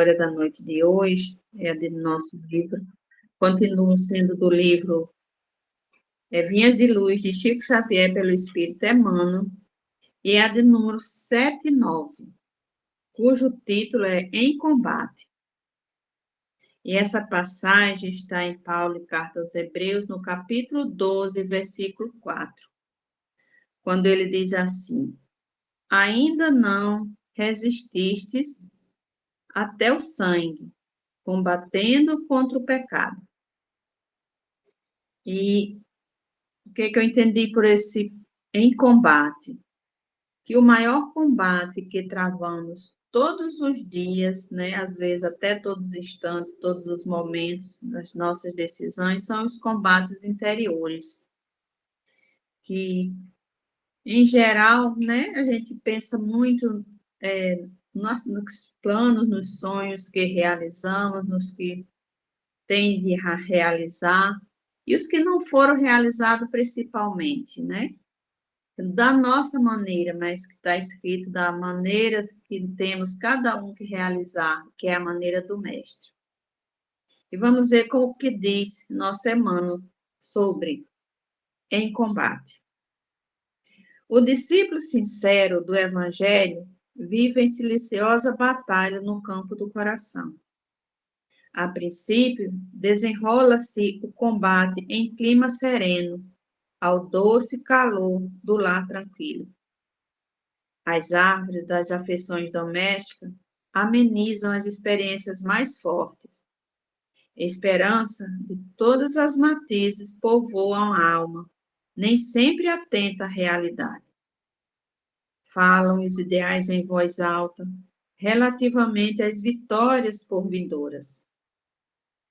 história da noite de hoje é a do nosso livro, continua sendo do livro Vinhas de Luz, de Chico Xavier, pelo Espírito Emmanuel, e é a de número 79, cujo título é Em Combate. E essa passagem está em Paulo e Carta aos Hebreus, no capítulo 12, versículo 4, quando ele diz assim: ainda não resististes até o sangue, combatendo contra o pecado. E o que eu entendi por esse em combate? Que o maior combate que travamos todos os dias, né, às vezes até todos os instantes, todos os momentos das nossas decisões, são os combates interiores. Que, em geral, né, a gente pensa muito nos planos, nos sonhos que realizamos, nos que tem de realizar, e os que não foram realizados principalmente, né? Da nossa maneira, mas que está escrito da maneira que temos cada um que realizar, que é a maneira do mestre. E vamos ver com o que diz nosso Emmanuel sobre em combate. O discípulo sincero do Evangelho vive em silenciosa batalha no campo do coração. A princípio, desenrola-se o combate em clima sereno, ao doce calor do lar tranquilo. As árvores das afeições domésticas amenizam as experiências mais fortes. Esperança de todas as matizes povoam a alma, nem sempre atenta à realidade. Falam os ideais em voz alta, relativamente às vitórias por vindouras.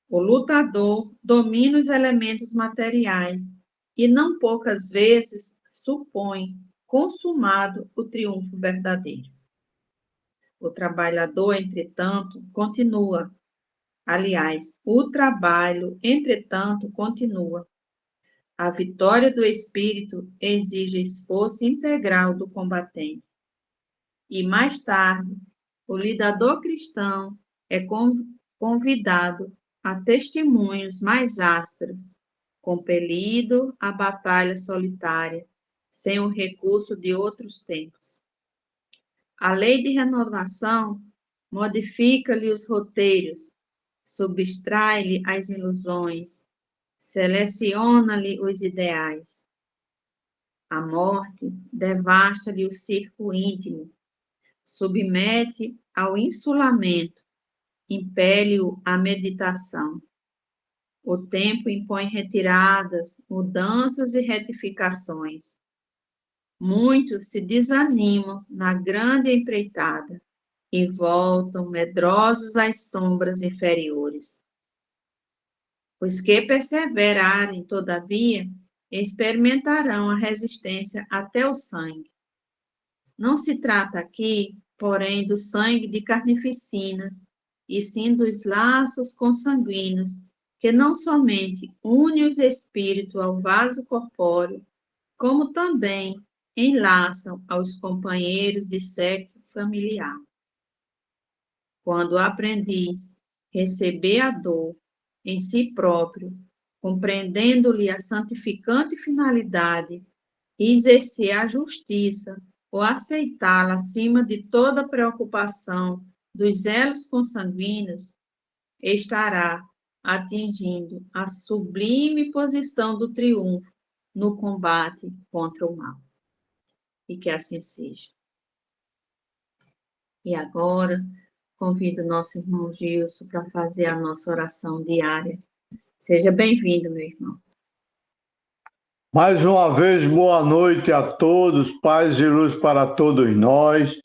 O lutador domina os elementos materiais e não poucas vezes supõe consumado o triunfo verdadeiro. O trabalhador, entretanto, continua. Aliás, o trabalho, entretanto, continua. A vitória do espírito exige esforço integral do combatente. E mais tarde, o lidador cristão é convidado a testemunhos mais ásperos, compelido à batalha solitária, sem o recurso de outros tempos. A lei de renovação modifica-lhe os roteiros, subtrai-lhe as ilusões, seleciona-lhe os ideais. A morte devasta-lhe o círculo íntimo, submete ao insulamento, impele-o à meditação. O tempo impõe retiradas, mudanças e retificações. Muitos se desanimam na grande empreitada e voltam medrosos às sombras inferiores. Os que perseverarem, todavia, experimentarão a resistência até o sangue. Não se trata aqui, porém, do sangue de carnificinas, e sim dos laços consanguíneos, que não somente unem os espíritos ao vaso corpóreo, como também enlaçam aos companheiros de séquio familiar. Quando o aprendiz receber a dor em si próprio, compreendendo-lhe a santificante finalidade, e exercer a justiça, ou aceitá-la acima de toda preocupação dos elos consanguíneos, estará atingindo a sublime posição do triunfo no combate contra o mal. E que assim seja. E agora, convido nosso irmão Gilson para fazer a nossa oração diária. Seja bem-vindo, meu irmão. Mais uma vez, boa noite a todos, paz e luz para todos nós.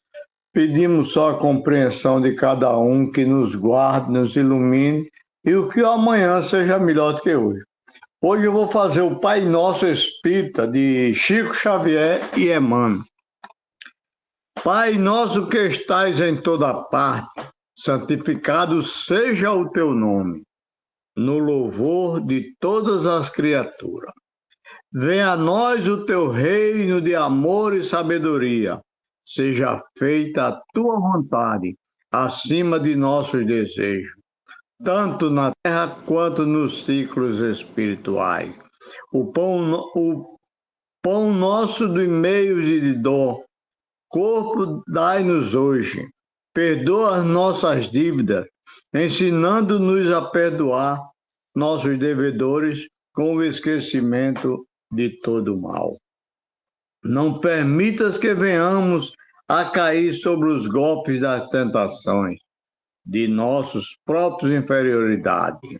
Pedimos só a compreensão de cada um, que nos guarde, nos ilumine, e o que amanhã seja melhor do que hoje. Hoje eu vou fazer o Pai Nosso Espírita, de Chico Xavier e Emmanuel. Pai nosso que estais em toda parte, santificado seja o teu nome, no louvor de todas as criaturas. Venha a nós o teu reino de amor e sabedoria. Seja feita a tua vontade, acima de nossos desejos, tanto na terra quanto nos ciclos espirituais. O pão nosso de meios e de dor, corpo dai-nos hoje. Perdoa as nossas dívidas, ensinando-nos a perdoar nossos devedores com o esquecimento de todo mal. Não permitas que venhamos a cair sobre os golpes das tentações de nossos próprios inferioridades.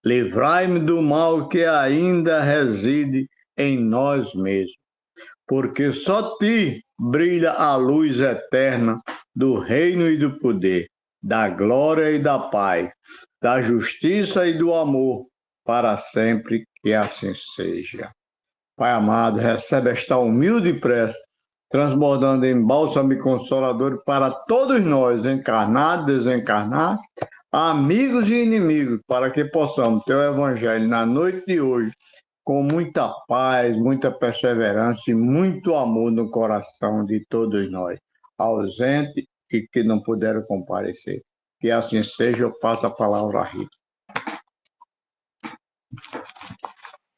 Livrai-me do mal que ainda reside em nós mesmos, porque só ti brilha a luz eterna do reino e do poder, da glória e da paz, da justiça e do amor, para sempre que assim seja. Pai amado, recebe esta humilde prece, transbordando em bálsamo e consolador para todos nós, encarnados, desencarnados, amigos e inimigos, para que possamos ter o Evangelho na noite de hoje, com muita paz, muita perseverança e muito amor no coração de todos nós, ausentes e que não puderam comparecer. Que assim seja, eu passo a palavra a Rita.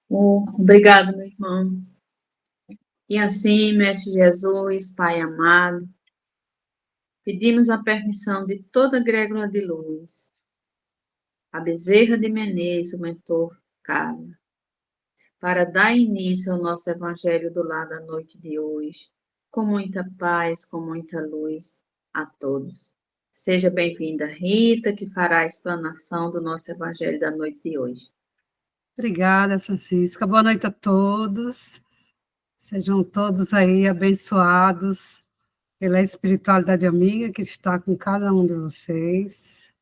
Obrigado, meu irmão. E assim, Mestre Jesus, Pai amado, pedimos a permissão de toda a egrégora de luz, a Bezerra de Menezes, o mentor casa, para dar início ao nosso Evangelho do lar da noite de hoje, com muita paz, com muita luz a todos. Seja bem-vinda, Rita, que fará a explanação do nosso Evangelho da noite de hoje. Obrigada, Francisca. Boa noite a todos. Sejam todos aí abençoados pela espiritualidade amiga que está com cada um de vocês.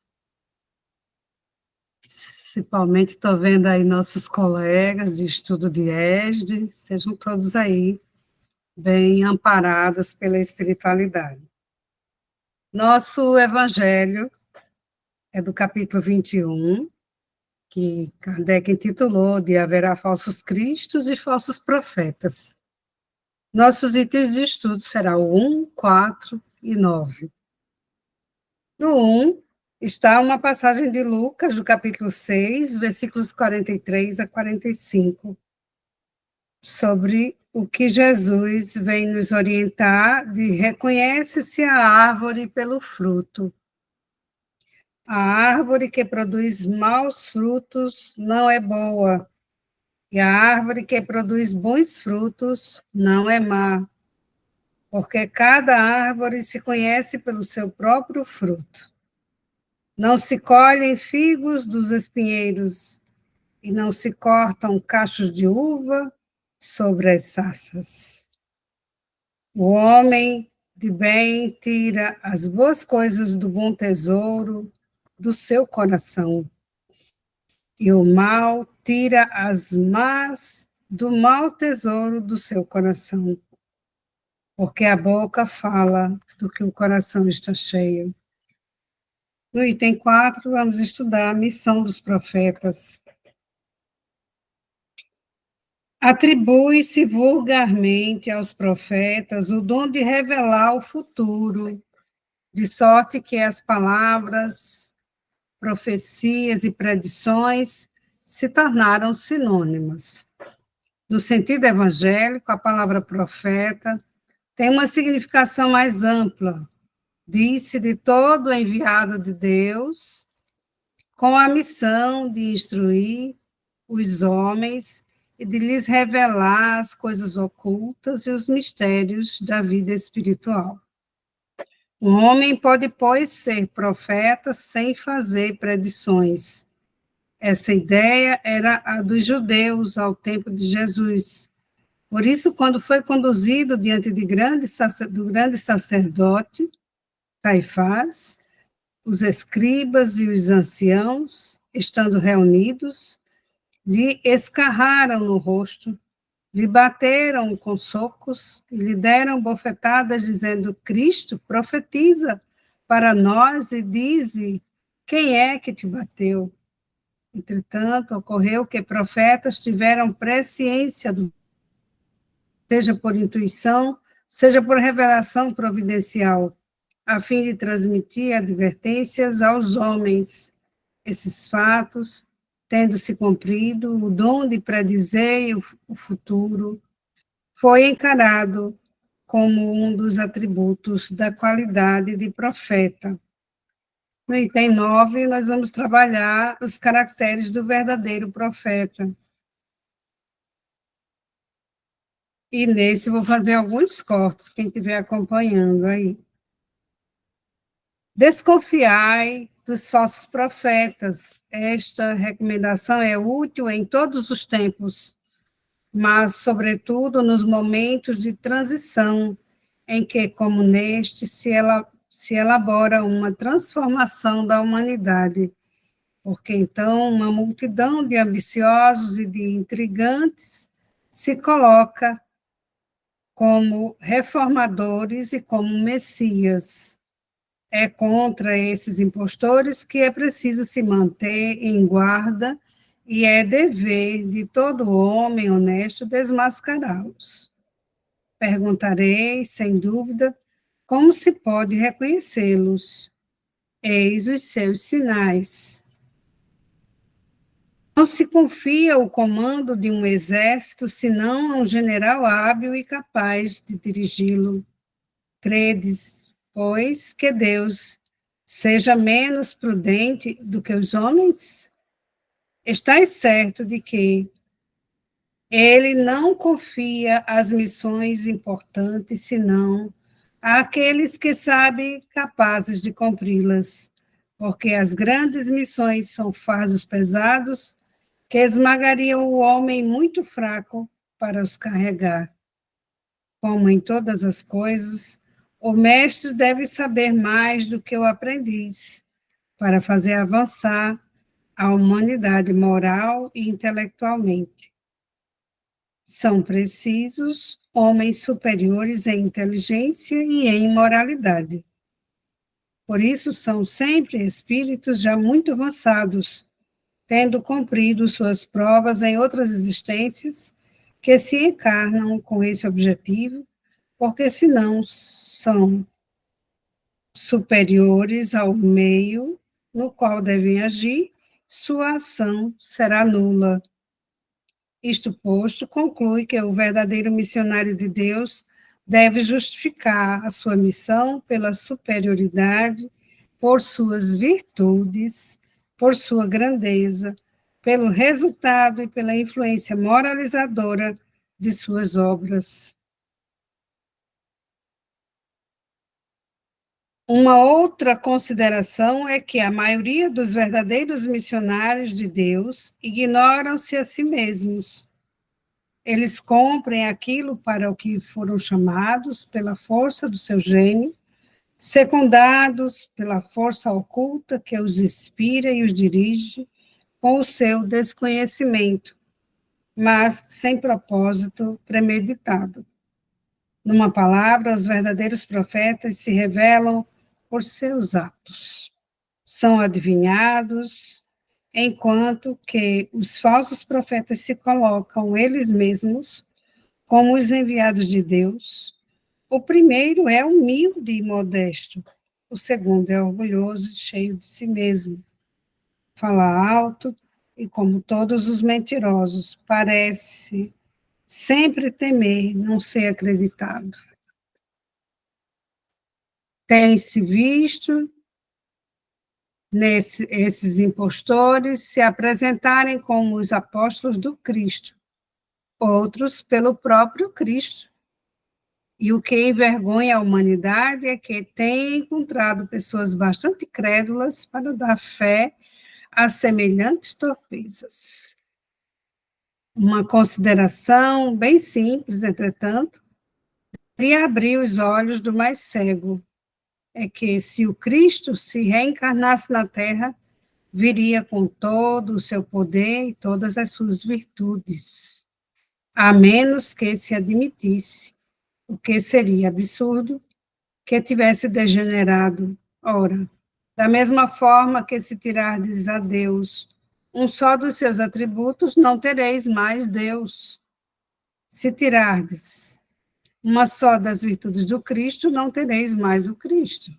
Principalmente estou vendo aí nossos colegas de estudo de ESD, sejam todos aí bem amparados pela espiritualidade. Nosso evangelho é do capítulo 21, que Kardec intitulou de Haverá falsos cristos e falsos profetas. Nossos itens de estudo serão o 1, 4 e 9. No 1, está uma passagem de Lucas, do capítulo 6, versículos 43 a 45, sobre o que Jesus vem nos orientar de reconhece-se a árvore pelo fruto. A árvore que produz maus frutos não é boa, e a árvore que produz bons frutos não é má, porque cada árvore se conhece pelo seu próprio fruto. Não se colhem figos dos espinheiros, e não se cortam cachos de uva sobre as sarças. O homem de bem tira as boas coisas do bom tesouro do seu coração, e o mal tira as más do mau tesouro do seu coração, porque a boca fala do que o coração está cheio. No item 4, vamos estudar a missão dos profetas. Atribui-se vulgarmente aos profetas o dom de revelar o futuro, de sorte que as palavras, profecias e predições se tornaram sinônimas. No sentido evangélico, a palavra profeta tem uma significação mais ampla. Diz-se de todo enviado de Deus, com a missão de instruir os homens e de lhes revelar as coisas ocultas e os mistérios da vida espiritual. Um homem pode, pois, ser profeta sem fazer predições. Essa ideia era a dos judeus ao tempo de Jesus. Por isso, quando foi conduzido diante do grande sacerdote, Caifás, os escribas e os anciãos, estando reunidos, lhe escarraram no rosto, lhe bateram com socos e lhe deram bofetadas, dizendo: Cristo, profetiza para nós e dize quem é que te bateu. Entretanto, ocorreu que profetas tiveram presciência, seja por intuição, seja por revelação providencial, a fim de transmitir advertências aos homens. Esses fatos, tendo se cumprido, o dom de predizer o futuro foi encarado como um dos atributos da qualidade de profeta. No item 9, nós vamos trabalhar os caracteres do verdadeiro profeta. E nesse vou fazer alguns cortes, quem estiver acompanhando aí. Desconfiai dos falsos profetas. Esta recomendação é útil em todos os tempos, mas, sobretudo, nos momentos de transição, em que, como neste, se elabora uma transformação da humanidade, porque então uma multidão de ambiciosos e de intrigantes se coloca como reformadores e como messias. É contra esses impostores que é preciso se manter em guarda e é dever de todo homem honesto desmascará-los. Perguntarei, sem dúvida, como se pode reconhecê-los? Eis os seus sinais. Não se confia o comando de um exército, senão a um general hábil e capaz de dirigi-lo. Credes, pois, que Deus seja menos prudente do que os homens? Estais certo de que ele não confia as missões importantes, senão àqueles que sabem capazes de cumpri-las, porque as grandes missões são fardos pesados que esmagariam o homem muito fraco para os carregar. Como em todas as coisas, o mestre deve saber mais do que o aprendiz, para fazer avançar a humanidade moral e intelectualmente. São precisos homens superiores em inteligência e em moralidade. Por isso, são sempre espíritos já muito avançados, tendo cumprido suas provas em outras existências, que se encarnam com esse objetivo, porque senão são superiores ao meio no qual devem agir, sua ação será nula. Isto posto, conclui que o verdadeiro missionário de Deus deve justificar a sua missão pela superioridade, por suas virtudes, por sua grandeza, pelo resultado e pela influência moralizadora de suas obras. Uma outra consideração é que a maioria dos verdadeiros missionários de Deus ignoram-se a si mesmos. Eles cumprem aquilo para o que foram chamados pela força do seu gênio, secundados pela força oculta que os inspira e os dirige com o seu desconhecimento, mas sem propósito premeditado. Numa palavra, os verdadeiros profetas se revelam por seus atos. São adivinhados, enquanto que os falsos profetas se colocam eles mesmos como os enviados de Deus. O primeiro é humilde e modesto, o segundo é orgulhoso e cheio de si mesmo. Fala alto e, como todos os mentirosos, parece sempre temer não ser acreditado. Tem-se visto esses impostores se apresentarem como os apóstolos do Cristo, outros pelo próprio Cristo. E o que envergonha a humanidade é que tem encontrado pessoas bastante crédulas para dar fé a semelhantes torpezas. Uma consideração bem simples, entretanto, deveria abrir os olhos do mais cego. É que se o Cristo se reencarnasse na Terra, viria com todo o seu poder e todas as suas virtudes, a menos que se admitisse, o que seria absurdo, que tivesse degenerado. Ora, da mesma forma que se tirardes a Deus um só dos seus atributos, não tereis mais Deus. Se tirardes uma só das virtudes do Cristo, não tereis mais o Cristo.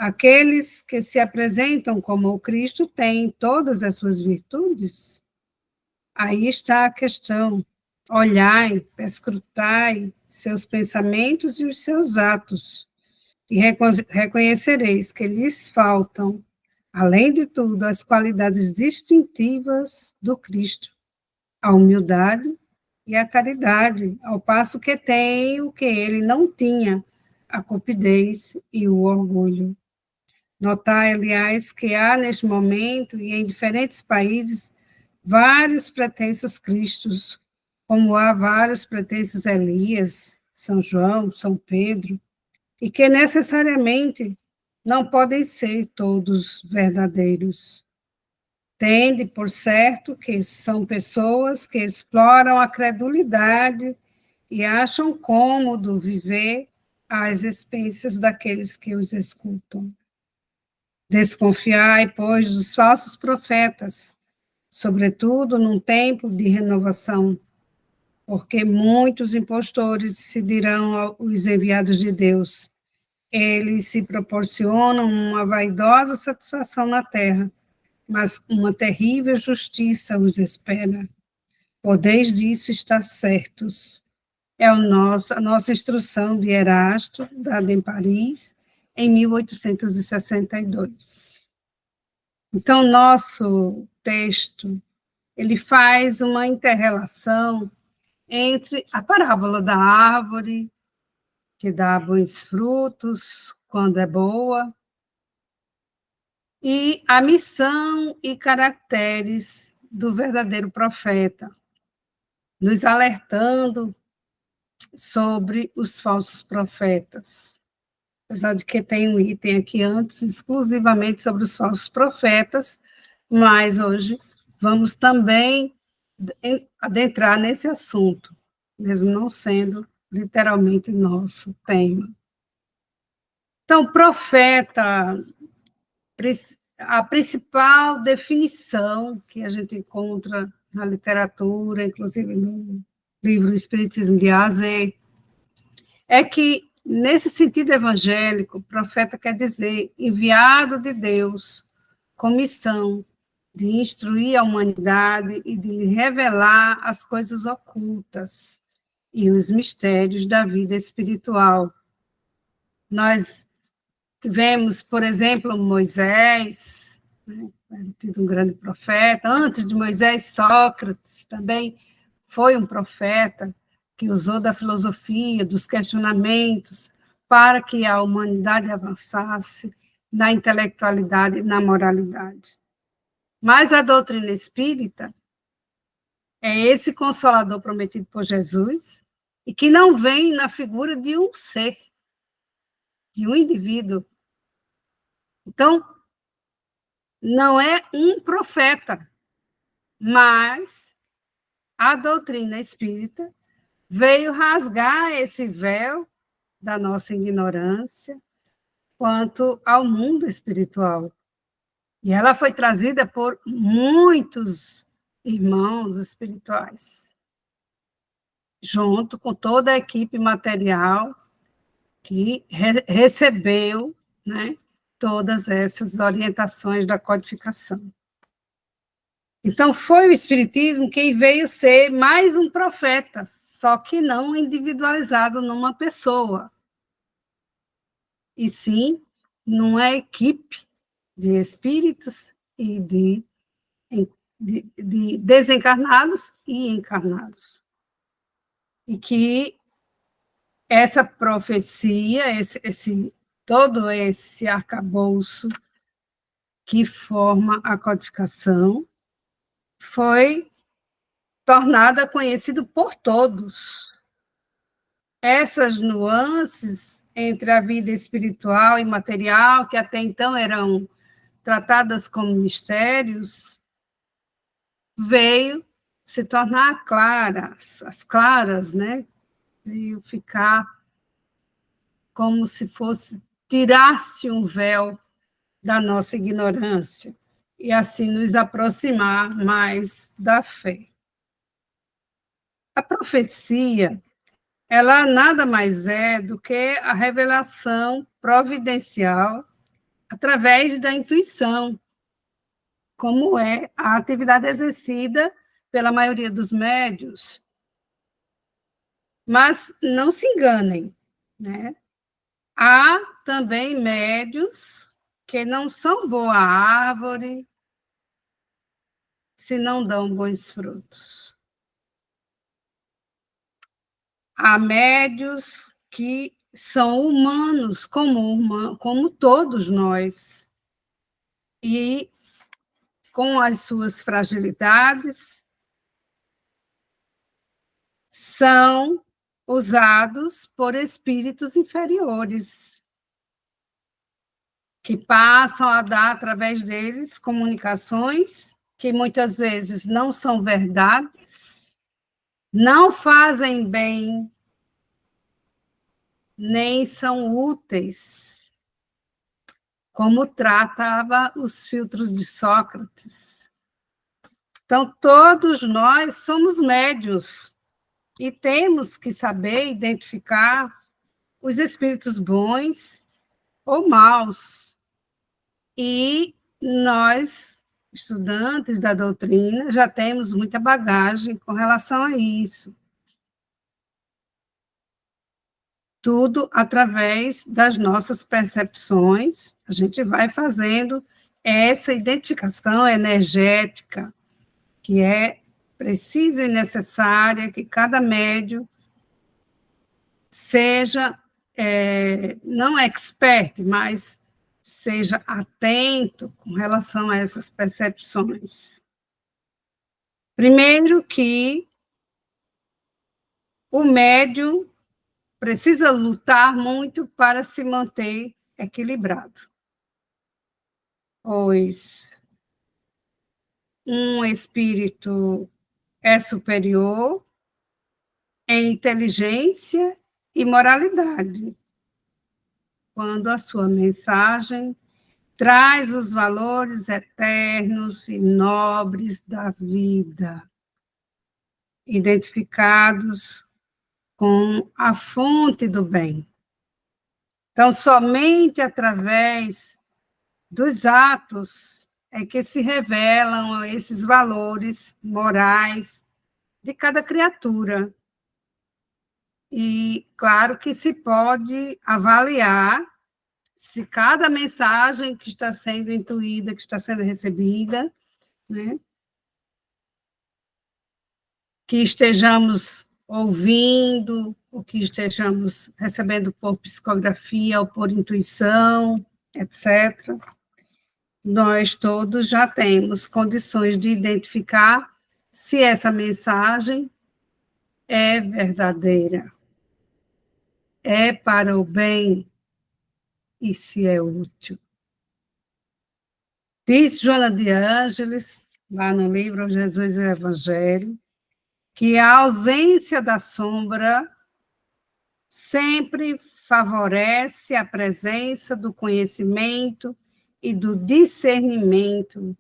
aqueles que se apresentam como o Cristo têm todas as suas virtudes? Aí está a questão. Olhai, perscrutai seus pensamentos e os seus atos, e reconhecereis que lhes faltam, além de tudo, as qualidades distintivas do Cristo, a humildade e a caridade, ao passo que tem o que ele não tinha, a cupidez e o orgulho. Notai, aliás, que há neste momento e em diferentes países vários pretensos Cristos, como há vários pretensos Elias, São João, São Pedro, e que necessariamente não podem ser todos verdadeiros. Tende por certo que são pessoas que exploram a credulidade e acham cômodo viver às expensas daqueles que os escutam. Desconfiai, pois, dos falsos profetas, sobretudo num tempo de renovação, porque muitos impostores se dirão os enviados de Deus. Eles se proporcionam uma vaidosa satisfação na terra, mas uma terrível justiça os espera. Podeis disso estar certos. É a nossa instrução de Erasto, dada em Paris, em 1862. Então, nosso texto, ele faz uma inter-relação entre a parábola da árvore, que dá bons frutos quando é boa, e a missão e caracteres do verdadeiro profeta, nos alertando sobre os falsos profetas. Apesar de que tem um item aqui antes, exclusivamente sobre os falsos profetas, mas hoje vamos também adentrar nesse assunto, mesmo não sendo literalmente nosso tema. Então, profeta, a principal definição que a gente encontra na literatura, inclusive no livro Espiritismo de A a Z, é que, nesse sentido evangélico, profeta quer dizer enviado de Deus com missão de instruir a humanidade e de lhe revelar as coisas ocultas e os mistérios da vida espiritual. Nós tivemos, por exemplo, Moisés, né, um grande profeta. Antes de Moisés, Sócrates também foi um profeta que usou da filosofia, dos questionamentos, para que a humanidade avançasse na intelectualidade e na moralidade. Mas a doutrina espírita é esse consolador prometido por Jesus, e que não vem na figura de um ser, de um indivíduo. Então, não é um profeta, mas a doutrina espírita veio rasgar esse véu da nossa ignorância quanto ao mundo espiritual. E ela foi trazida por muitos irmãos espirituais, junto com toda a equipe material que recebeu, né, todas essas orientações da codificação. Então, foi o Espiritismo quem veio ser mais um profeta, só que não individualizado numa pessoa, e sim numa equipe de espíritos e de desencarnados e encarnados. E que essa profecia, todo esse arcabouço que forma a codificação, foi tornada conhecido por todos. Essas nuances entre a vida espiritual e material, que até então eram tratadas como mistérios, veio se tornar claras, as claras, né? Veio ficar como se fosse, tirasse um véu da nossa ignorância, e assim nos aproximar mais da fé. A profecia, ela nada mais é do que a revelação providencial através da intuição, como é a atividade exercida pela maioria dos médios. Mas não se enganem, né? Há também médios que não são boa árvore se não dão bons frutos. Há médios que são humanos, como todos nós, e com as suas fragilidades, são usados por espíritos inferiores, que passam a dar, através deles, comunicações que muitas vezes não são verdades, não fazem bem, nem são úteis, como tratava os filtros de Sócrates. Então, todos nós somos médios e temos que saber identificar os espíritos bons ou maus. E nós, estudantes da doutrina, já temos muita bagagem com relação a isso. Tudo através das nossas percepções, a gente vai fazendo essa identificação energética, que é precisa e necessária, que cada médium seja, não expert, mas seja atento com relação a essas percepções. Primeiro que o médium precisa lutar muito para se manter equilibrado, pois um espírito é superior em inteligência e moralidade, quando a sua mensagem traz os valores eternos e nobres da vida, identificados com a fonte do bem. Então, somente através dos atos é que se revelam esses valores morais de cada criatura. E, claro, que se pode avaliar se cada mensagem que está sendo intuída, que está sendo recebida, né, que estejamos ouvindo, o que estejamos recebendo por psicografia ou por intuição, etc. Nós todos já temos condições de identificar se essa mensagem é verdadeira, é para o bem e se é útil. Diz Joana de Ângeles, lá no livro Jesus e o Evangelho, que a ausência da sombra sempre favorece a presença do conhecimento e do discernimento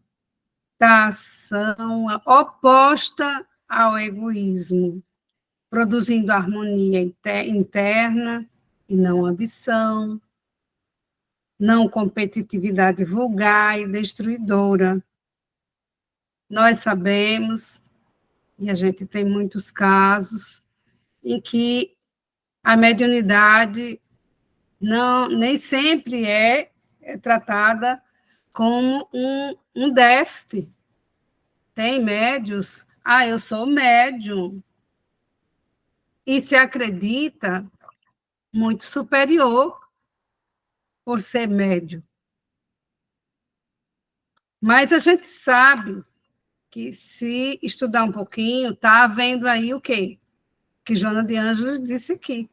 da ação oposta ao egoísmo, produzindo harmonia interna e não ambição, não competitividade vulgar e destruidora. Nós sabemos, e a gente tem muitos casos, em que a mediunidade nem sempre é tratada como um déficit. Tem médios, eu sou médium, e se acredita muito superior por ser médium. Mas a gente sabe que, se estudar um pouquinho, está havendo aí o quê? Que Joana de Ângeles disse aqui.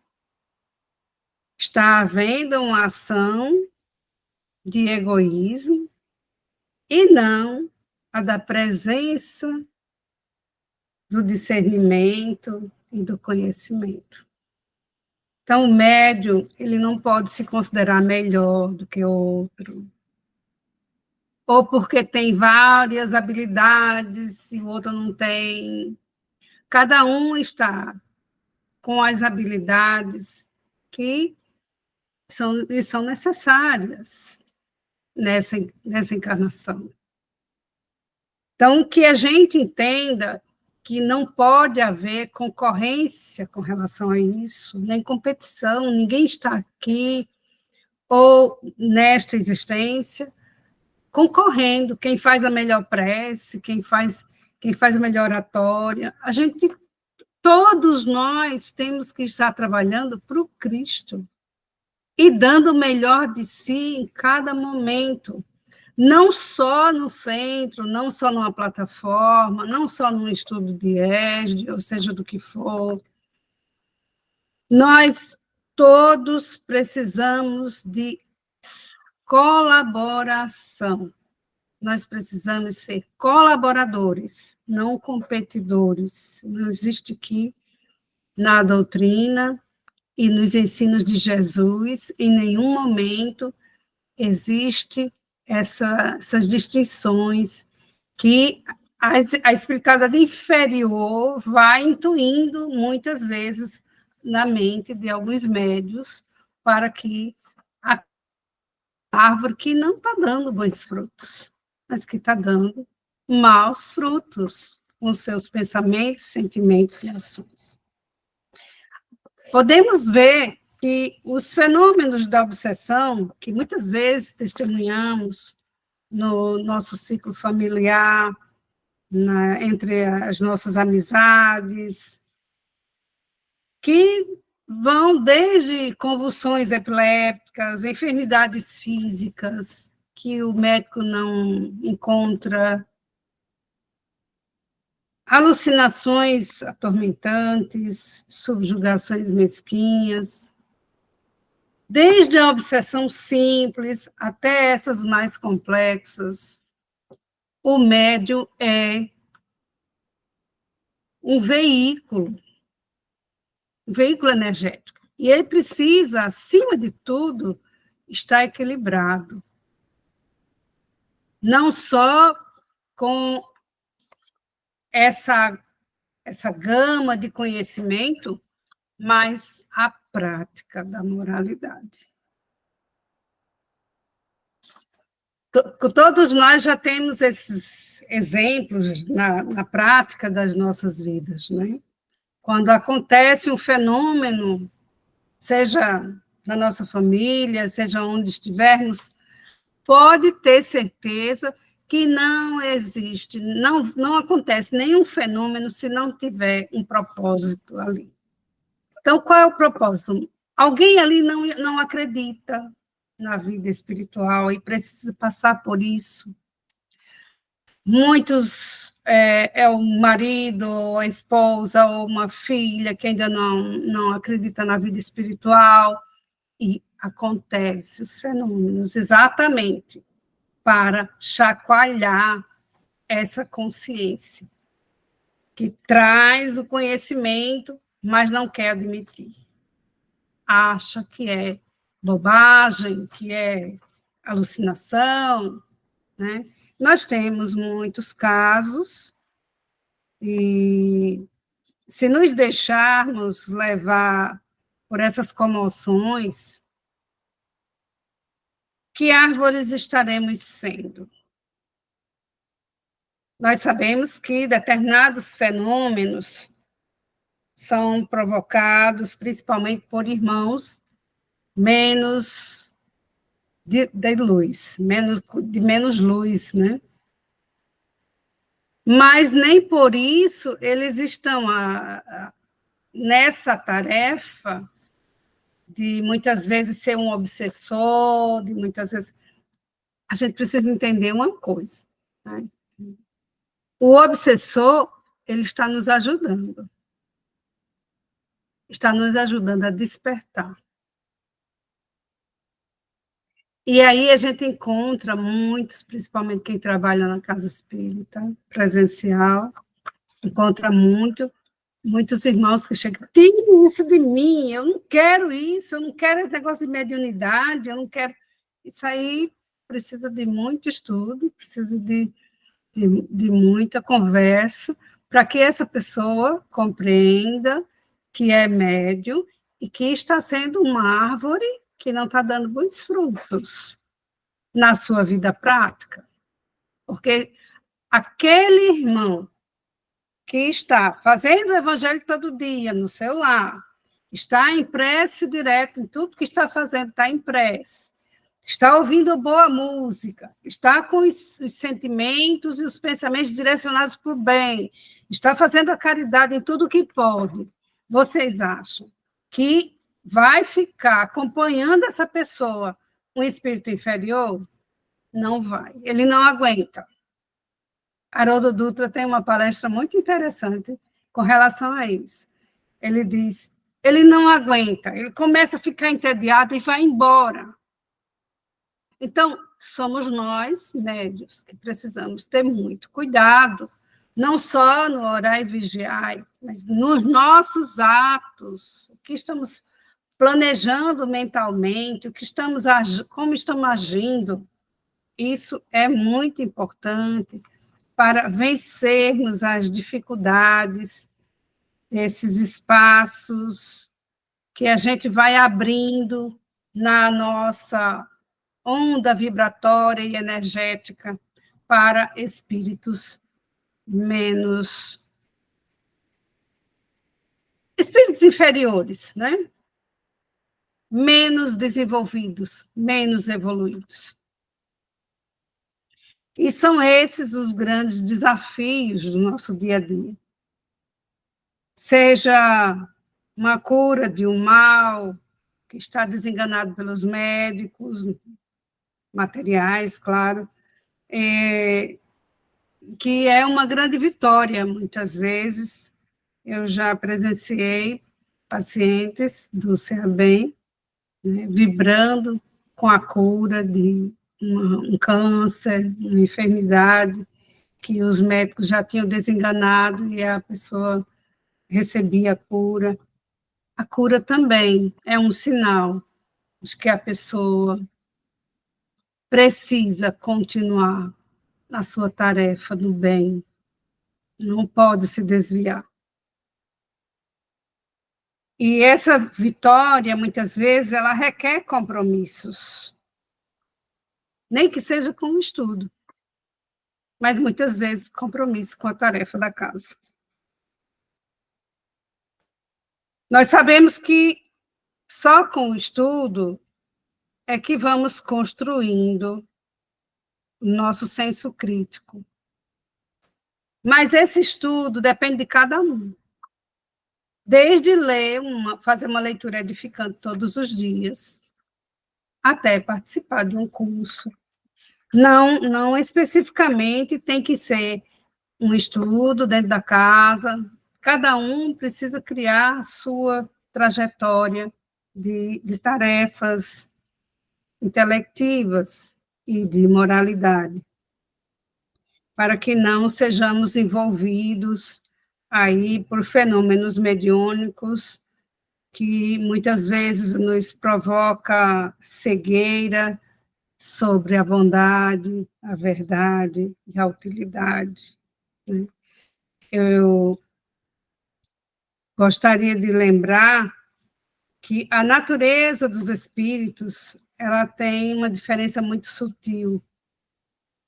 Está havendo uma ação de egoísmo e não a da presença do discernimento e do conhecimento. Então, o médium, ele não pode se considerar melhor do que o outro, ou porque tem várias habilidades e o outro não tem. Cada um está com as habilidades que são necessárias. nessa encarnação. Então, que a gente entenda que não pode haver concorrência com relação a isso, nem competição, ninguém está aqui ou nesta existência concorrendo, quem faz a melhor prece, quem faz a melhor oratória. Todos nós temos que estar trabalhando para o Cristo e dando o melhor de si em cada momento, não só no centro, não só numa plataforma, não só num estudo de ESD, ou seja, do que for. Nós todos precisamos de colaboração. Nós precisamos ser colaboradores, não competidores. Não existe aqui, na doutrina e nos ensinos de Jesus, em nenhum momento existe essas distinções que a espiritualidade inferior vai intuindo muitas vezes na mente de alguns médios para que a árvore que não está dando bons frutos, mas que está dando maus frutos com seus pensamentos, sentimentos e ações. Podemos ver que os fenômenos da obsessão, que muitas vezes testemunhamos no nosso ciclo familiar, entre as nossas amizades, que vão desde convulsões epilépticas, enfermidades físicas que o médico não encontra, alucinações atormentantes, subjugações mesquinhas, desde a obsessão simples até essas mais complexas. O médium é um veículo energético. E ele precisa, acima de tudo, estar equilibrado. Não só com essa gama de conhecimento, mas a prática da moralidade. Todos nós já temos esses exemplos na prática das nossas vidas, né? Quando acontece um fenômeno, seja na nossa família, seja onde estivermos, pode ter certeza que não existe, não acontece nenhum fenômeno se não tiver um propósito ali. Então, qual é o propósito? Alguém ali não acredita na vida espiritual e precisa passar por isso. Muitos é o marido, ou a esposa, ou uma filha que ainda não acredita na vida espiritual, e acontece os fenômenos exatamente para chacoalhar essa consciência, que traz o conhecimento, mas não quer admitir. Acha que é bobagem, que é alucinação, né? Nós temos muitos casos, e se nos deixarmos levar por essas comoções, que árvores estaremos sendo? Nós sabemos que determinados fenômenos são provocados principalmente por irmãos menos de luz, de menos luz, né? Mas nem por isso eles estão nessa tarefa de muitas vezes ser um obsessor, de muitas vezes... A gente precisa entender uma coisa, né? O obsessor, ele está nos ajudando a despertar. E aí a gente encontra muitos, principalmente quem trabalha na casa espírita, presencial, encontra muitos irmãos que chegam, tire isso de mim, eu não quero isso, eu não quero esse negócio de mediunidade, eu não quero... Isso aí precisa de muito estudo, precisa de muita conversa, para que essa pessoa compreenda que é médium e que está sendo uma árvore que não está dando bons frutos. na sua vida prática? Porque aquele irmão que está fazendo o evangelho todo dia no seu lar, está em prece direto, em tudo que está fazendo está em prece, está ouvindo boa música, está com os sentimentos e os pensamentos direcionados para o bem, está fazendo a caridade em tudo que pode. Vocês acham que vai ficar acompanhando essa pessoa um espírito inferior? Não vai, ele não aguenta. Haroldo Dutra tem uma palestra muito interessante com relação a isso. Ele diz, ele não aguenta, ele começa a ficar entediado e vai embora. Então, somos nós, médios, que precisamos ter muito cuidado, não só no orar e vigiar, mas nos nossos atos, o que estamos planejando mentalmente, o que estamos como estamos agindo. Isso é muito importante para vencermos as dificuldades, esses espaços que a gente vai abrindo na nossa onda vibratória e energética para espíritos inferiores, né? Menos desenvolvidos, menos evoluídos. E são esses os grandes desafios do nosso dia a dia. Seja uma cura de um mal que está desenganado pelos médicos, materiais, claro, que é uma grande vitória, muitas vezes. Eu já presenciei pacientes do CEABEM, né, vibrando com a cura de um câncer, uma enfermidade que os médicos já tinham desenganado e a pessoa recebia a cura. A cura também é um sinal de que a pessoa precisa continuar na sua tarefa do bem, não pode se desviar. E essa vitória, muitas vezes, ela requer compromissos, nem que seja com o estudo, mas muitas vezes compromisso com a tarefa da casa. Nós sabemos que só com o estudo é que vamos construindo o nosso senso crítico. Mas esse estudo depende de cada um. Desde ler, fazer uma leitura edificante todos os dias, até participar de um curso. Não especificamente tem que ser um estudo dentro da casa. Cada um precisa criar a sua trajetória de tarefas intelectivas e de moralidade, para que não sejamos envolvidos aí por fenômenos mediúnicos que muitas vezes nos provoca cegueira sobre a bondade, a verdade e a utilidade. Eu gostaria de lembrar que a natureza dos espíritos, ela tem uma diferença muito sutil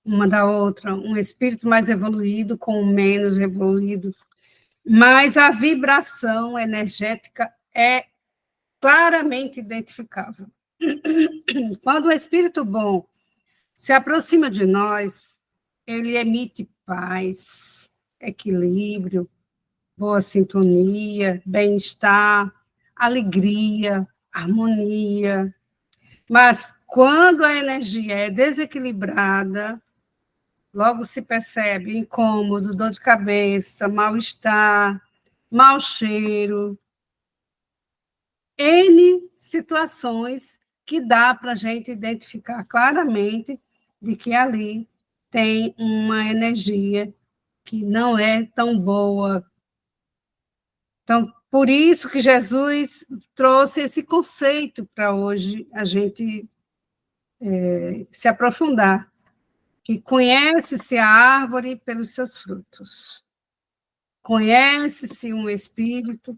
uma da outra, um espírito mais evoluído com o menos evoluído, mas a vibração energética é claramente identificável. Quando o espírito bom se aproxima de nós, ele emite paz, equilíbrio, boa sintonia, bem-estar, alegria, harmonia. Mas quando a energia é desequilibrada, logo se percebe incômodo, dor de cabeça, mal-estar, mau cheiro, N situações que dá para a gente identificar claramente de que ali tem uma energia que não é tão boa. Então, por isso que Jesus trouxe esse conceito para hoje a gente se aprofundar, que conhece-se a árvore pelos seus frutos. Conhece-se um espírito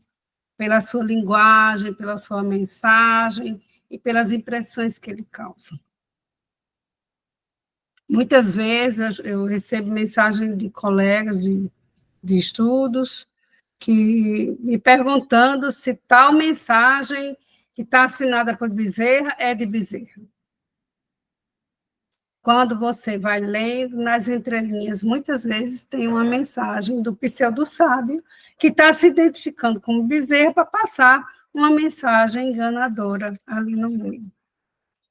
pela sua linguagem, pela sua mensagem e pelas impressões que ele causa. Muitas vezes eu recebo mensagem de colegas de estudos que me perguntando se tal mensagem que está assinada por Bezerra é de Bezerra. Quando você vai lendo nas entrelinhas, muitas vezes tem uma mensagem do pseudo-sábio que está se identificando como Bezerra para passar uma mensagem enganadora ali no meio.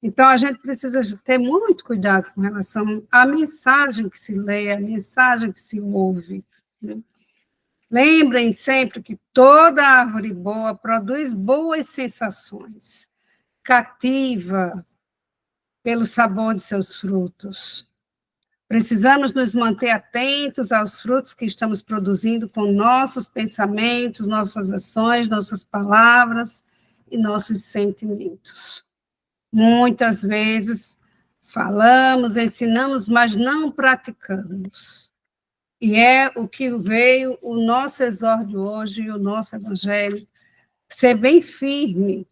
Então, a gente precisa ter muito cuidado com relação à mensagem que se lê, à mensagem que se ouve, né? Lembrem sempre que toda árvore boa produz boas sensações, cativa pelo sabor de seus frutos. Precisamos nos manter atentos aos frutos que estamos produzindo com nossos pensamentos, nossas ações, nossas palavras e nossos sentimentos. Muitas vezes falamos, ensinamos, mas não praticamos. E é o que veio o nosso exórdio hoje, o nosso evangelho, ser bem firme.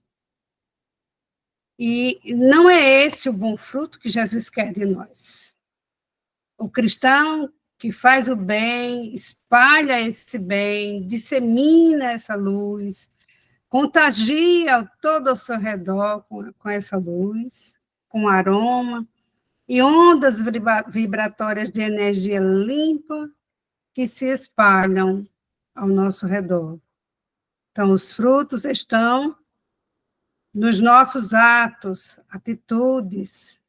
E não é esse o bom fruto que Jesus quer de nós. O cristão que faz o bem, espalha esse bem, dissemina essa luz, contagia todo ao seu redor com essa luz, com aroma, e ondas vibratórias de energia limpa que se espalham ao nosso redor. Então, os frutos estão nos nossos atos, atitudes.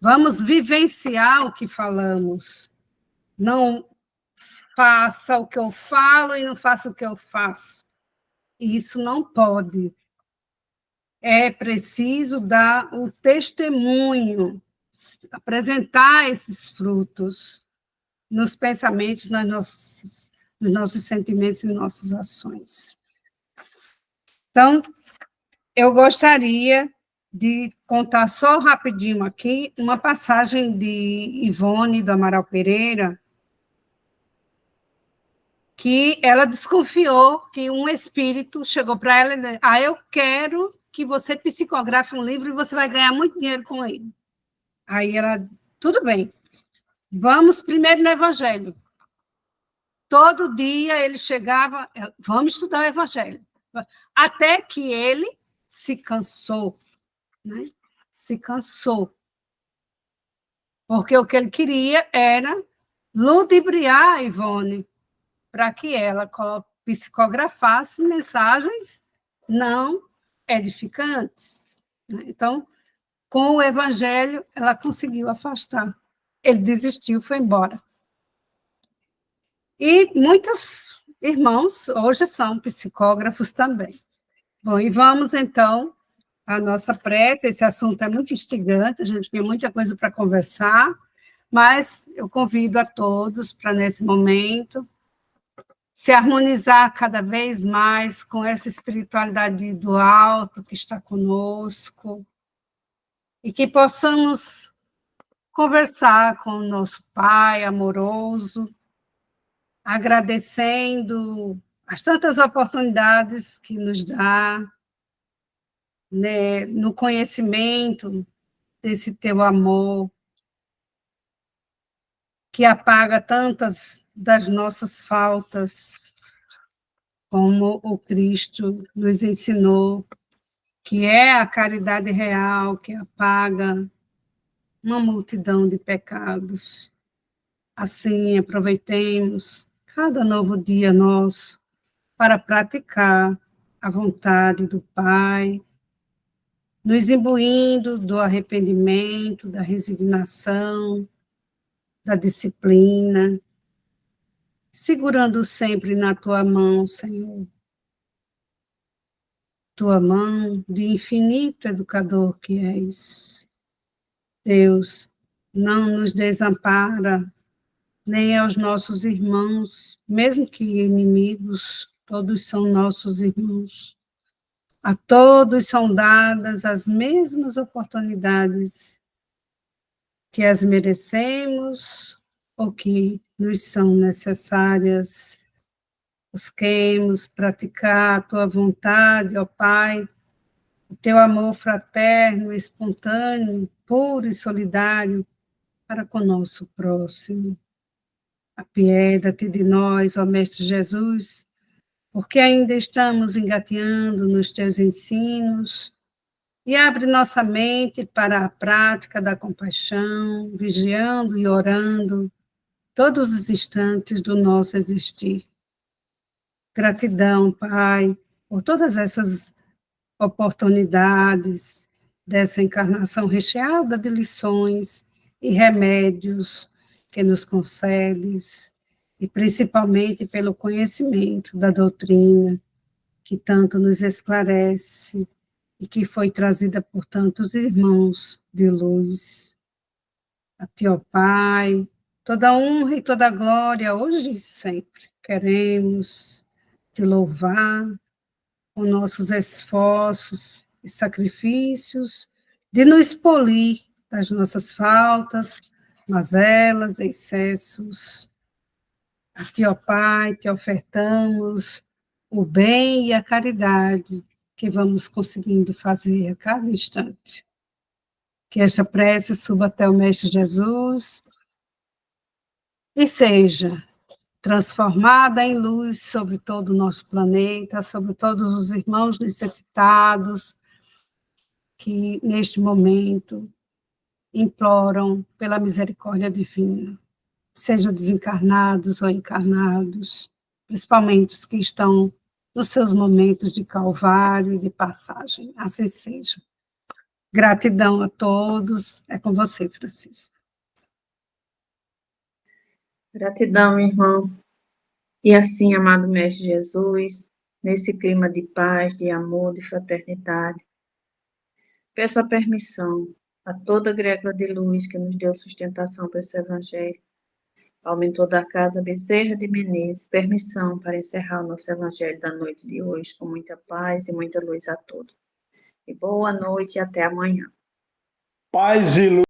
Vamos vivenciar o que falamos. Não faça o que eu falo e não faça o que eu faço. Isso não pode. É preciso dar o testemunho, apresentar esses frutos nos pensamentos, nos nossos sentimentos e nossas ações. Então, eu gostaria de contar só rapidinho aqui uma passagem de Ivone do Amaral Pereira, que ela desconfiou que um espírito chegou para ela e disse: eu quero que você psicografe um livro e você vai ganhar muito dinheiro com ele. Aí ela, tudo bem, vamos primeiro no Evangelho. Todo dia ele chegava, vamos estudar o Evangelho. Até que ele se cansou, né? Se cansou. Porque o que ele queria era ludibriar a Ivone, para que ela psicografasse mensagens não edificantes. Né? Então, com o Evangelho, ela conseguiu afastar. Ele desistiu, foi embora. E muitos irmãos hoje são psicógrafos também. Bom, e vamos, então, à nossa prece. Esse assunto é muito instigante, a gente tem muita coisa para conversar, mas eu convido a todos para, nesse momento, se harmonizar cada vez mais com essa espiritualidade do alto que está conosco, e que possamos conversar com o nosso Pai amoroso, agradecendo as tantas oportunidades que nos dá, né, no conhecimento desse teu amor, que apaga tantas das nossas faltas, como o Cristo nos ensinou, que é a caridade real, que apaga uma multidão de pecados. Assim, aproveitemos cada novo dia nosso para praticar a vontade do Pai, nos imbuindo do arrependimento, da resignação, da disciplina, segurando sempre na tua mão, Senhor, tua mão de infinito educador que és. Deus, não nos desampara, nem aos nossos irmãos, mesmo que inimigos, todos são nossos irmãos. A todos são dadas as mesmas oportunidades que as merecemos ou que nos são necessárias. Busquemos praticar a tua vontade, ó Pai, o teu amor fraterno, espontâneo, puro e solidário, para com o nosso próximo. Apieda-te de nós, ó Mestre Jesus, porque ainda estamos engateando nos teus ensinos, e abre nossa mente para a prática da compaixão, vigiando e orando todos os instantes do nosso existir. Gratidão, Pai, por todas essas oportunidades dessa encarnação recheada de lições e remédios que nos concedes, e principalmente pelo conhecimento da doutrina que tanto nos esclarece e que foi trazida por tantos irmãos de luz. A Ti, ó Pai, toda honra e toda glória, hoje e sempre. Queremos Te louvar com nossos esforços e sacrifícios, de nos polir das nossas faltas, mazelas, excessos. A Ti, ó Pai, Te ofertamos o bem e a caridade que vamos conseguindo fazer a cada instante. Que esta prece suba até o Mestre Jesus e seja transformada em luz sobre todo o nosso planeta, sobre todos os irmãos necessitados que, neste momento, imploram pela misericórdia divina, sejam desencarnados ou encarnados, principalmente os que estão nos seus momentos de calvário e de passagem. Assim seja. Gratidão a todos. É com você, Francisca. Gratidão, irmão. E assim, amado Mestre Jesus, nesse clima de paz, de amor, de fraternidade, peço a permissão a toda a egrégora de luz que nos deu sustentação para esse Evangelho, ao mentor da casa Bezerra de Menezes, permissão para encerrar o nosso Evangelho da noite de hoje com muita paz e muita luz a todos. E boa noite e até amanhã. Paz e luz.